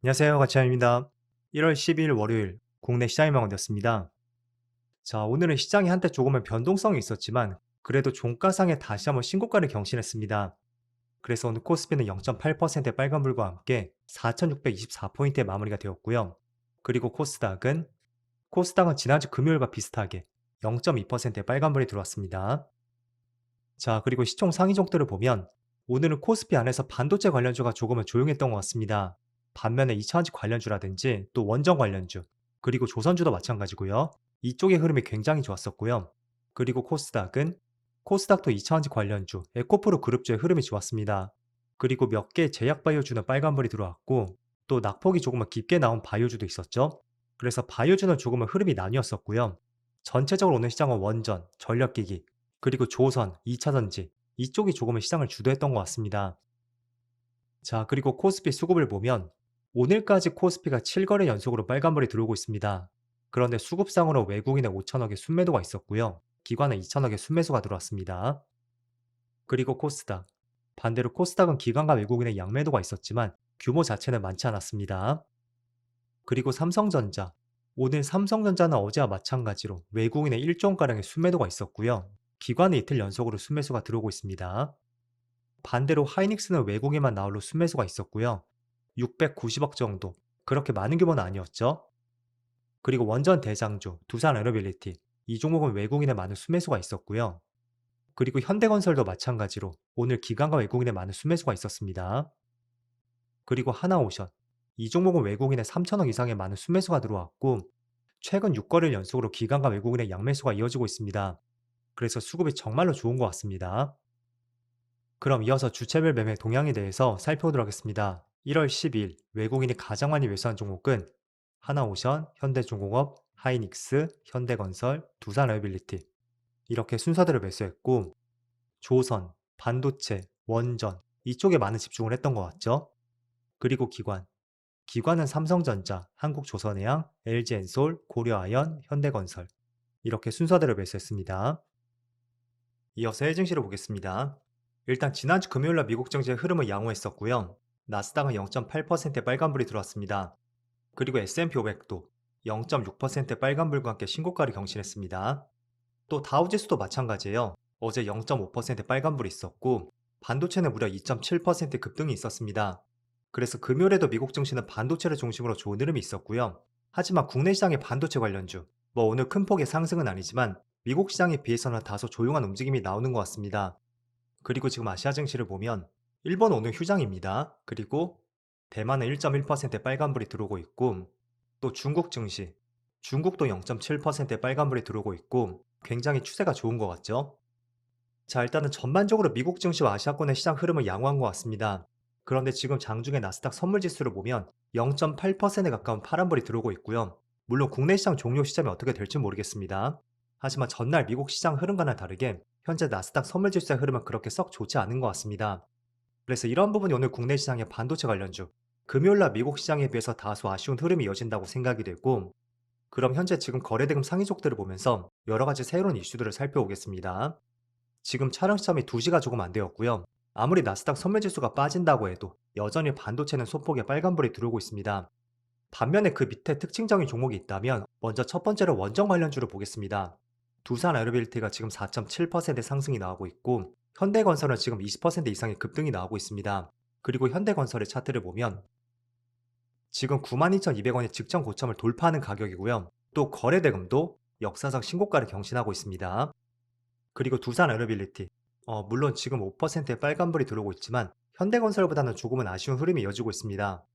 안녕하세요. 가치환입니다. 1월 12일 월요일 국내 시장이 마감되었습니다. 자, 오늘은 시장이 한때 조금의 변동성이 있었지만 그래도 종가상에 다시 한번 신고가를 경신했습니다. 그래서 오늘 코스피는 0.8%의 빨간불과 함께 4,624포인트에 마무리가 되었고요. 그리고 코스닥은 지난주 금요일과 비슷하게 0.2%의 빨간불이 들어왔습니다. 자, 그리고 시총 상위종들을 보면 오늘은 코스피 안에서 반도체 관련주가 조금은 조용했던 것 같습니다. 반면에 2차전지 관련주라든지 또 원전 관련주, 그리고 조선주도 마찬가지고요. 이쪽의 흐름이 굉장히 좋았었고요. 그리고 코스닥도 2차전지 관련주, 에코프로 그룹주의 흐름이 좋았습니다. 그리고 몇 개 제약 바이오주는 빨간불이 들어왔고 또 낙폭이 조금은 깊게 나온 바이오주도 있었죠. 그래서 바이오주는 조금은 흐름이 나뉘었었고요. 전체적으로 오늘 시장은 원전, 전력기기, 그리고 조선, 2차전지 이쪽이 조금은 시장을 주도했던 것 같습니다. 자, 그리고 코스피 수급을 보면 오늘까지 코스피가 7거래 연속으로 빨간불이 들어오고 있습니다. 그런데 수급상으로 외국인의 5천억의 순매도가 있었고요. 기관의 2천억의 순매수가 들어왔습니다. 그리고 반대로 코스닥은 기관과 외국인의 양매도가 있었지만 규모 자체는 많지 않았습니다. 그리고 오늘 삼성전자는 어제와 마찬가지로 외국인의 1조 원가량의 순매도가 있었고요. 기관이 이틀 연속으로 순매수가 들어오고 있습니다. 반대로 하이닉스는 외국인만 나홀로 순매수가 있었고요. 690억 정도. 그렇게 많은 규모는 아니었죠. 그리고 원전 대장주, 두산 에너빌리티. 이 종목은 외국인의 많은 순매수가 있었고요. 그리고 현대건설도 마찬가지로 오늘 기관과 외국인의 많은 순매수가 있었습니다. 그리고 하나오션. 이 종목은 외국인의 3천억 이상의 많은 순매수가 들어왔고 최근 6거래일 연속으로 기관과 외국인의 양매수가 이어지고 있습니다. 그래서 수급이 정말로 좋은 것 같습니다. 그럼 이어서 주체별 매매 동향에 대해서 살펴보도록 하겠습니다. 1월 10일 외국인이 가장 많이 매수한 종목은 하나오션, 현대중공업, 하이닉스, 현대건설, 두산에어빌리티 이렇게 순서대로 매수했고 조선, 반도체, 원전 이쪽에 많은 집중을 했던 것 같죠? 그리고 기관은 삼성전자, 한국조선해양, LG엔솔, 고려아연, 현대건설 이렇게 순서대로 매수했습니다. 이어서 해증시를 보겠습니다. 일단 지난주 금요일날 미국 증시의 흐름을 양호했었고요. 나스닥은 0.8%의 빨간불이 들어왔습니다. 그리고 S&P 500도 0.6%의 빨간불과 함께 신고가를 경신했습니다. 또 다우지수도 마찬가지예요. 어제 0.5%의 빨간불이 있었고 반도체는 무려 2.7% 급등이 있었습니다. 그래서 금요일에도 미국 증시는 반도체를 중심으로 좋은 흐름이 있었고요. 하지만 국내 시장의 반도체 관련주, 오늘 큰 폭의 상승은 아니지만 미국 시장에 비해서는 다소 조용한 움직임이 나오는 것 같습니다. 그리고 지금 아시아 증시를 보면 일본 오늘 휴장입니다. 그리고 대만은 1.1%의 빨간불이 들어오고 있고 또 중국도 0.7%의 빨간불이 들어오고 있고 굉장히 추세가 좋은 것 같죠? 자, 일단은 전반적으로 미국 증시와 아시아권의 시장 흐름을 양호한 것 같습니다. 그런데 지금 장중에 나스닥 선물 지수를 보면 0.8%에 가까운 파란불이 들어오고 있고요. 물론 국내 시장 종료 시점이 어떻게 될지 모르겠습니다. 하지만 전날 미국 시장 흐름과는 다르게 현재 나스닥 선물 지수의 흐름은 그렇게 썩 좋지 않은 것 같습니다. 그래서 이런 부분이 오늘 국내 시장의 반도체 관련주, 금요일날 미국 시장에 비해서 다소 아쉬운 흐름이 이어진다고 생각이 되고, 그럼 현재 지금 거래대금 상위족들을 보면서 여러 가지 새로운 이슈들을 살펴보겠습니다. 지금 촬영 시점이 2시가 조금 안 되었고요. 아무리 나스닥 선물지수가 빠진다고 해도 여전히 반도체는 소폭의 빨간불이 들어오고 있습니다. 반면에 그 밑에 특징적인 종목이 있다면 먼저 첫 번째로 원전 관련주를 보겠습니다. 두산 에어빌리티가 지금 4.7% 상승이 나오고 있고 현대건설은 지금 20% 이상의 급등이 나오고 있습니다. 그리고 현대건설의 차트를 보면 지금 92,200원의 직전 고점을 돌파하는 가격이고요. 또 거래대금도 역사상 신고가를 경신하고 있습니다. 그리고 두산 에너빌리티. 물론 지금 5%의 빨간불이 들어오고 있지만 현대건설보다는 조금은 아쉬운 흐름이 이어지고 있습니다.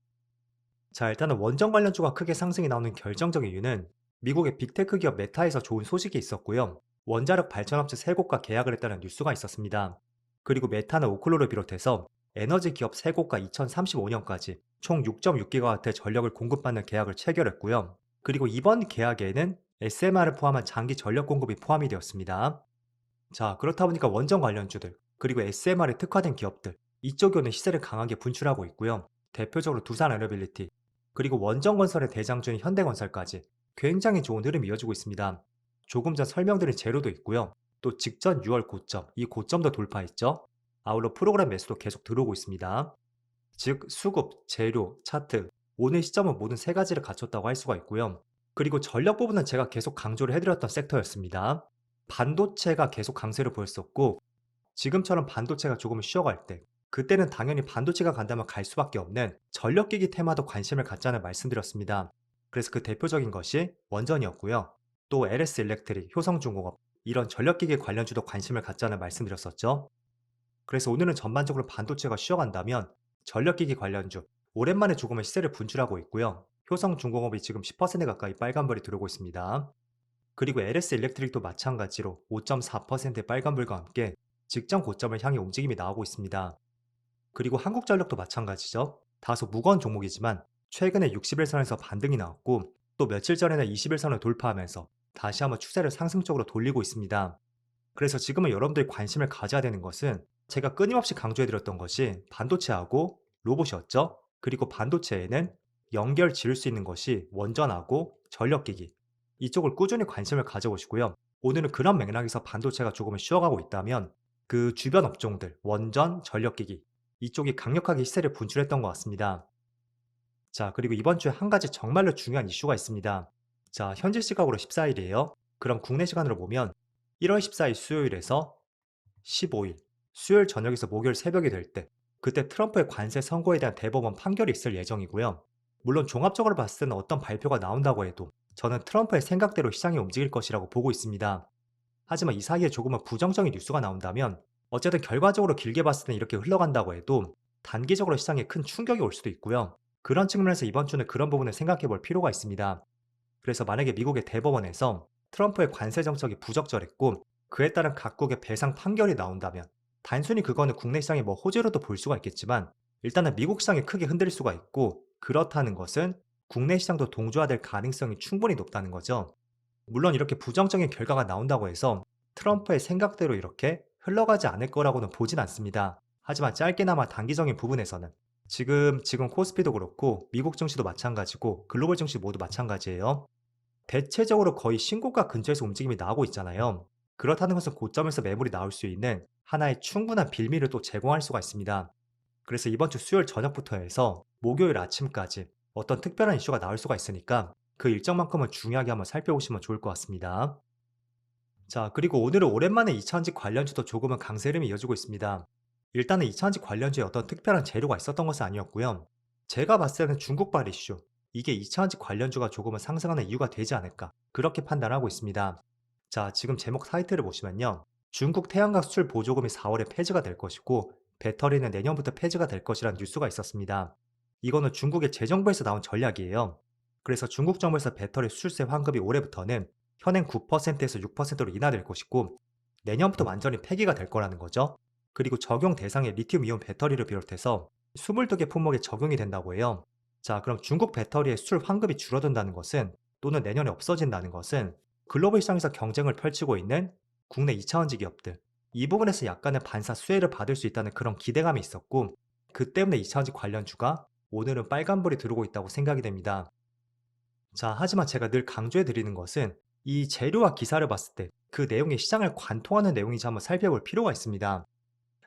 자, 일단은 원전 관련주가 크게 상승이 나오는 결정적인 이유는 미국의 빅테크 기업 메타에서 좋은 소식이 있었고요. 원자력 발전업체 3곳과 계약을 했다는 뉴스가 있었습니다. 그리고 메타는 오클로를 비롯해서 에너지 기업 3곳과 2035년까지 총 6.6기가와트의 전력을 공급받는 계약을 체결했고요. 그리고 이번 계약에는 SMR을 포함한 장기 전력 공급이 포함이 되었습니다. 자, 그렇다 보니까 원전 관련주들, 그리고 SMR에 특화된 기업들, 이쪽이 오늘 시세를 강하게 분출하고 있고요. 대표적으로 두산 에너빌리티, 그리고 원전 건설의 대장주인 현대건설까지 굉장히 좋은 흐름이 이어지고 있습니다. 조금 전 설명드린 재료도 있고요. 또 직전 6월 고점, 이 고점도 돌파했죠. 아울러 프로그램 매수도 계속 들어오고 있습니다. 즉, 수급, 재료, 차트, 오늘 시점은 모든 세 가지를 갖췄다고 할 수가 있고요. 그리고 전력 부분은 제가 계속 강조를 해드렸던 섹터였습니다. 반도체가 계속 강세를 보였었고 지금처럼 반도체가 조금 쉬어갈 때 그때는 당연히 반도체가 간다면 갈 수밖에 없는 전력기기 테마도 관심을 갖자는 말씀드렸습니다. 그래서 그 대표적인 것이 원전이었고요. 또 LS 일렉트릭, 효성중공업 이런 전력기기 관련주도 관심을 갖자는 말씀드렸었죠. 그래서 오늘은 전반적으로 반도체가 쉬어간다면 전력기기 관련주 오랜만에 조금은 시세를 분출하고 있고요. 효성중공업이 지금 10% 가까이 빨간불이 들어오고 있습니다. 그리고 LS 일렉트릭도 마찬가지로 5.4%의 빨간불과 함께 직전 고점을 향해 움직임이 나오고 있습니다. 그리고 한국전력도 마찬가지죠. 다소 무거운 종목이지만 최근에 60일선에서 반등이 나왔고 또 며칠 전에는 20일선을 돌파하면서 다시 한번 추세를 상승적으로 돌리고 있습니다. 그래서 지금은 여러분들이 관심을 가져야 되는 것은 제가 끊임없이 강조해드렸던 것이 반도체하고 로봇이었죠. 그리고 반도체에는 연결 지을 수 있는 것이 원전하고 전력기기 이쪽을 꾸준히 관심을 가져보시고요. 오늘은 그런 맥락에서 반도체가 조금은 쉬어가고 있다면 그 주변 업종들, 원전, 전력기기 이쪽이 강력하게 시세를 분출했던 것 같습니다. 자, 그리고 이번 주에 한 가지 정말로 중요한 이슈가 있습니다. 자, 현지 시각으로 14일이에요. 그럼 국내 시간으로 보면 1월 14일 수요일에서 15일 수요일 저녁에서 목요일 새벽이 될 때 그때 트럼프의 관세 선고에 대한 대법원 판결이 있을 예정이고요. 물론 종합적으로 봤을 때는 어떤 발표가 나온다고 해도 저는 트럼프의 생각대로 시장이 움직일 것이라고 보고 있습니다. 하지만 이 사이에 조금은 부정적인 뉴스가 나온다면 어쨌든 결과적으로 길게 봤을 때는 이렇게 흘러간다고 해도 단기적으로 시장에 큰 충격이 올 수도 있고요. 그런 측면에서 이번 주는 그런 부분을 생각해 볼 필요가 있습니다. 그래서 만약에 미국의 대법원에서 트럼프의 관세 정책이 부적절했고 그에 따른 각국의 배상 판결이 나온다면 단순히 그거는 국내 시장의 뭐 호재로도 볼 수가 있겠지만 일단은 미국 시장이 크게 흔들릴 수가 있고 그렇다는 것은 국내 시장도 동조화될 가능성이 충분히 높다는 거죠. 물론 이렇게 부정적인 결과가 나온다고 해서 트럼프의 생각대로 이렇게 흘러가지 않을 거라고는 보진 않습니다. 하지만 짧게나마 단기적인 부분에서는 지금 코스피도 그렇고 미국 증시도 마찬가지고 글로벌 증시 모두 마찬가지예요. 대체적으로 거의 신고가 근처에서 움직임이 나오고 있잖아요. 그렇다는 것은 고점에서 매물이 나올 수 있는 하나의 충분한 빌미를 또 제공할 수가 있습니다. 그래서 이번 주 수요일 저녁부터 해서 목요일 아침까지 어떤 특별한 이슈가 나올 수가 있으니까 그 일정만큼은 중요하게 한번 살펴보시면 좋을 것 같습니다. 자, 그리고 오늘은 오랜만에 2차전지 관련주도 조금은 강세 흐름이 이어지고 있습니다. 일단은 2차전지 관련주에 어떤 특별한 재료가 있었던 것은 아니었고요. 제가 봤을 때는 중국발 이슈, 이게 2차전지 관련주가 조금은 상승하는 이유가 되지 않을까 그렇게 판단하고 있습니다. 자, 지금 제목 타이틀을 보시면요. 중국 태양광 수출 보조금이 4월에 폐지가 될 것이고 배터리는 내년부터 폐지가 될 것이라는 뉴스가 있었습니다. 이거는 중국의 재정부에서 나온 전략이에요. 그래서 중국 정부에서 배터리 수출세 환급이 올해부터는 현행 9%에서 6%로 인하될 것이고 내년부터 완전히 폐기가 될 거라는 거죠. 그리고 적용 대상의 리튬 이온 배터리를 비롯해서 22개 품목에 적용이 된다고 해요. 자, 그럼 중국 배터리의 수출 환급이 줄어든다는 것은 또는 내년에 없어진다는 것은 글로벌 시장에서 경쟁을 펼치고 있는 국내 2차원지 기업들 이 부분에서 약간의 반사 수혜를 받을 수 있다는 그런 기대감이 있었고 그 때문에 2차원지 관련주가 오늘은 빨간불이 들어오고 있다고 생각이 됩니다. 자, 하지만 제가 늘 강조해 드리는 것은 이 재료와 기사를 봤을 때 그 내용이 시장을 관통하는 내용인지 한번 살펴볼 필요가 있습니다.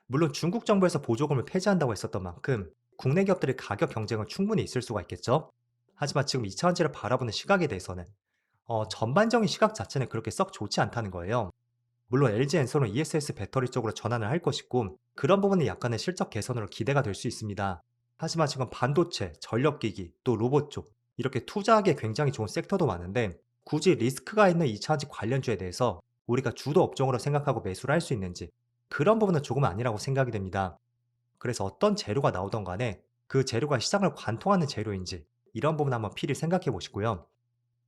물론 중국 정부에서 보조금을 폐지한다고 했었던 만큼 국내 기업들의 가격 경쟁은 충분히 있을 수가 있겠죠. 하지만 지금 2차전지를 바라보는 시각에 대해서는 전반적인 시각 자체는 그렇게 썩 좋지 않다는 거예요. 물론 LG엔솔은 ESS 배터리 쪽으로 전환을 할 것이고 그런 부분이 약간의 실적 개선으로 기대가 될 수 있습니다. 하지만 지금 반도체, 전력기기, 또 로봇 쪽 이렇게 투자하기에 굉장히 좋은 섹터도 많은데 굳이 리스크가 있는 2차전지 관련주에 대해서 우리가 주도 업종으로 생각하고 매수를 할 수 있는지 그런 부분은 조금 아니라고 생각이 됩니다. 그래서 어떤 재료가 나오던 간에 그 재료가 시장을 관통하는 재료인지 이런 부분 한번 필히 생각해 보시고요.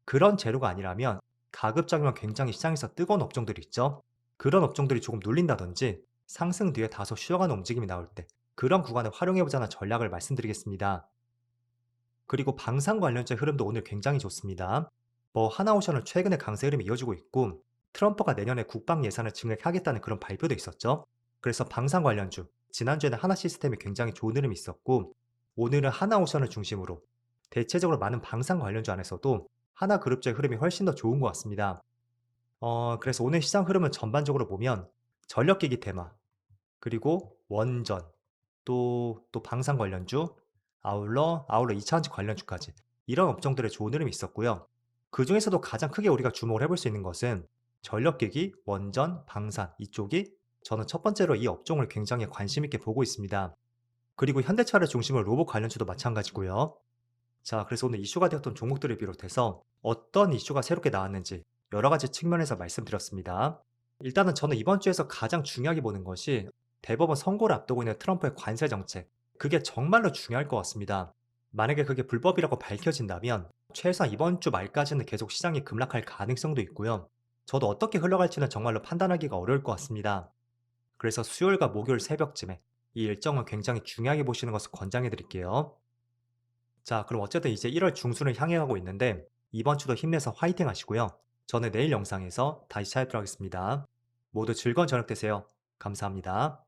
그런 재료가 아니라면 가급적이면 굉장히 시장에서 뜨거운 업종들이 있죠. 그런 업종들이 조금 눌린다든지 상승 뒤에 다소 쉬어가는 움직임이 나올 때 그런 구간을 활용해보자는 전략을 말씀드리겠습니다. 그리고 방산 관련주의 흐름도 오늘 굉장히 좋습니다. 뭐 하나오션은 최근에 강세 흐름이 이어지고 있고 트럼프가 내년에 국방 예산을 증액하겠다는 그런 발표도 있었죠. 그래서 방산 관련주, 지난주에는 하나 시스템이 굉장히 좋은 흐름이 있었고 오늘은 하나오션을 중심으로 대체적으로 많은 방산 관련주 안에서도 하나그룹주의 흐름이 훨씬 더 좋은 것 같습니다. 그래서 오늘 시장 흐름은 전반적으로 보면 전력기기 테마, 그리고 원전, 또 방산 관련주, 아울러 2차전지 관련주까지 이런 업종들의 좋은 흐름이 있었고요. 그중에서도 가장 크게 우리가 주목을 해볼 수 있는 것은 전력기기, 원전, 방산 이쪽이 저는 첫 번째로 이 업종을 굉장히 관심 있게 보고 있습니다. 그리고 현대차를 중심으로 로봇 관련주도 마찬가지고요. 자, 그래서 오늘 이슈가 되었던 종목들을 비롯해서 어떤 이슈가 새롭게 나왔는지 여러 가지 측면에서 말씀드렸습니다. 일단은 저는 이번 주에서 가장 중요하게 보는 것이 대법원 선고를 앞두고 있는 트럼프의 관세 정책. 그게 정말로 중요할 것 같습니다. 만약에 그게 불법이라고 밝혀진다면 최소한 이번 주 말까지는 계속 시장이 급락할 가능성도 있고요. 저도 어떻게 흘러갈지는 정말로 판단하기가 어려울 것 같습니다. 그래서 수요일과 목요일 새벽쯤에 이 일정을 굉장히 중요하게 보시는 것을 권장해 드릴게요. 자, 그럼 어쨌든 이제 1월 중순을 향해 가고 있는데 이번 주도 힘내서 화이팅 하시고요. 저는 내일 영상에서 다시 찾아뵙도록 하겠습니다. 모두 즐거운 저녁 되세요. 감사합니다.